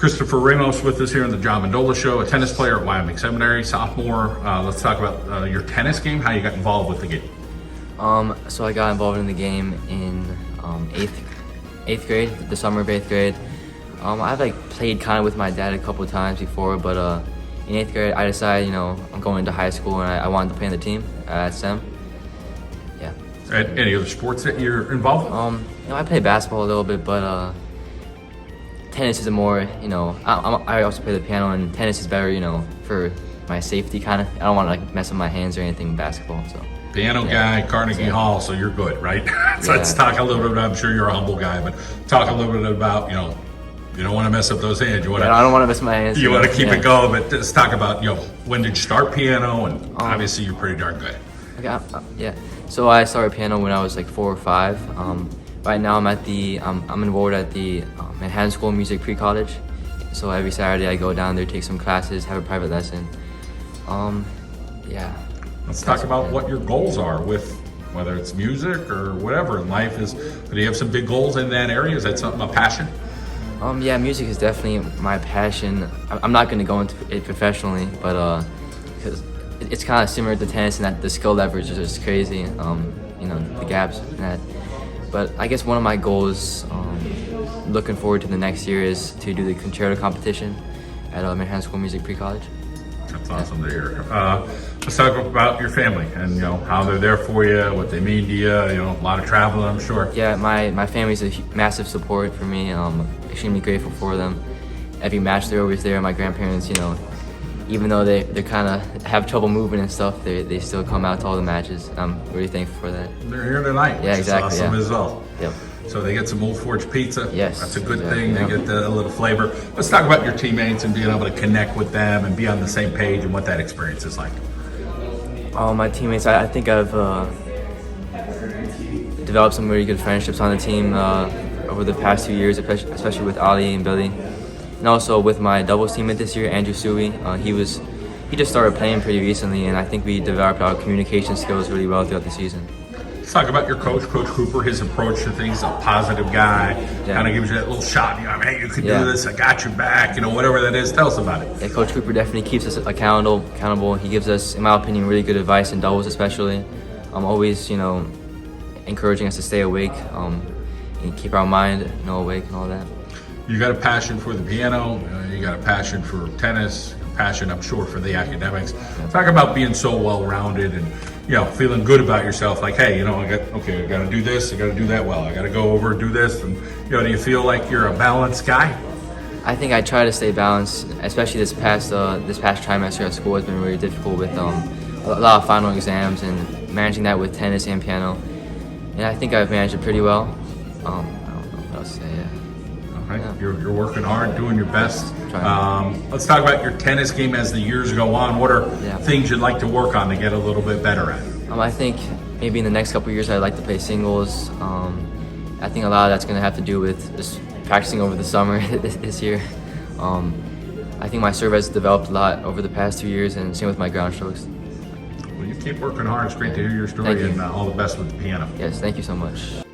Christopher Ramos with us here on the Mendola Show, a tennis player at Wyoming Seminary, sophomore. Let's talk about your tennis game, how you got involved with the game. So I got involved in the game in eighth grade, the summer of 8th grade. I've played kind of with my dad a couple of times before, but in 8th grade I decided, I'm going into high school and I wanted to play on the team at SEM. Yeah. Any other sports that you're involved in? I play basketball a little bit, but tennis is a more, I also play the piano, and tennis is better, for my safety kind of. I don't want to mess with my hands or anything in basketball, so. Piano guy, Carnegie Hall, so you're good, right? So let's talk a little bit about, I'm sure you're a humble guy, but talk a little bit about, you don't want to mess up those hands. You want I don't want to mess with my hands. You want to keep it going, but let's talk about, when did you start piano? And obviously you're pretty darn good. Okay, yeah. So I started piano when I was 4 or 5. Right now I'm enrolled at the Manhattan School of Music Pre-College. So every Saturday I go down there, take some classes, have a private lesson. Yeah. Let's talk about what your goals are with, whether it's music or whatever in life. Do you have some big goals in that area? Is that something, a passion? Yeah, music is definitely my passion. I'm not going to go into it professionally, but because it's kind of similar to tennis in that the skill leverage is just crazy. The gaps in that. But I guess one of my goals, looking forward to the next year, is to do the concerto competition at Manhattan School of Music Pre-College. That's awesome to hear. Let's talk about your family and how they're there for you, what they mean to you. A lot of traveling, I'm sure. Yeah, my family's a massive support for me. Extremely grateful for them. Every match they're always there. My grandparents, even though they kind of have trouble moving and stuff, they still come out to all the matches. I'm really thankful for that. They're here tonight, yeah, which exactly, is awesome yeah. as well. Yep. So they get some Old Forge pizza. Yes. That's a good exactly, thing. They get a little flavor. Let's talk about your teammates and being able to connect with them and be on the same page and what that experience is like. My teammates, I think I've developed some really good friendships on the team over the past 2 years, especially with Ali and Billy. And also with my doubles teammate this year, Andrew Suey. He just started playing pretty recently, and I think we developed our communication skills really well throughout the season. Let's talk about your coach, Coach Cooper, his approach to things, a positive guy, kind of gives you that little shot, hey, you can do this, I got your back, whatever that is, tell us about it. Yeah, Coach Cooper definitely keeps us accountable. He gives us, in my opinion, really good advice in doubles especially. Always, encouraging us to stay awake and keep our mind, awake and all that. You got a passion for the piano, you got a passion for tennis, passion, I'm sure, for the academics. Talk about being so well-rounded and feeling good about yourself. Hey, I got to do this, I got to do that well, I got to go over and do this. And do you feel like you're a balanced guy? I think I try to stay balanced, especially this past trimester at school has been really difficult with a lot of final exams and managing that with tennis and piano. And I think I've managed it pretty well. I don't know what else to say. Yeah. Right. Yeah. You're working hard, doing your best. Let's talk about your tennis game as the years go on. What are things you'd like to work on to get a little bit better at? I think maybe in the next couple of years I'd like to play singles. I think a lot of that's going to have to do with just practicing over the summer this year. I think my serve has developed a lot over the past 2 years, and same with my ground strokes. Well, you keep working hard. It's great to hear your story, and all the best with the piano. Yes, thank you so much.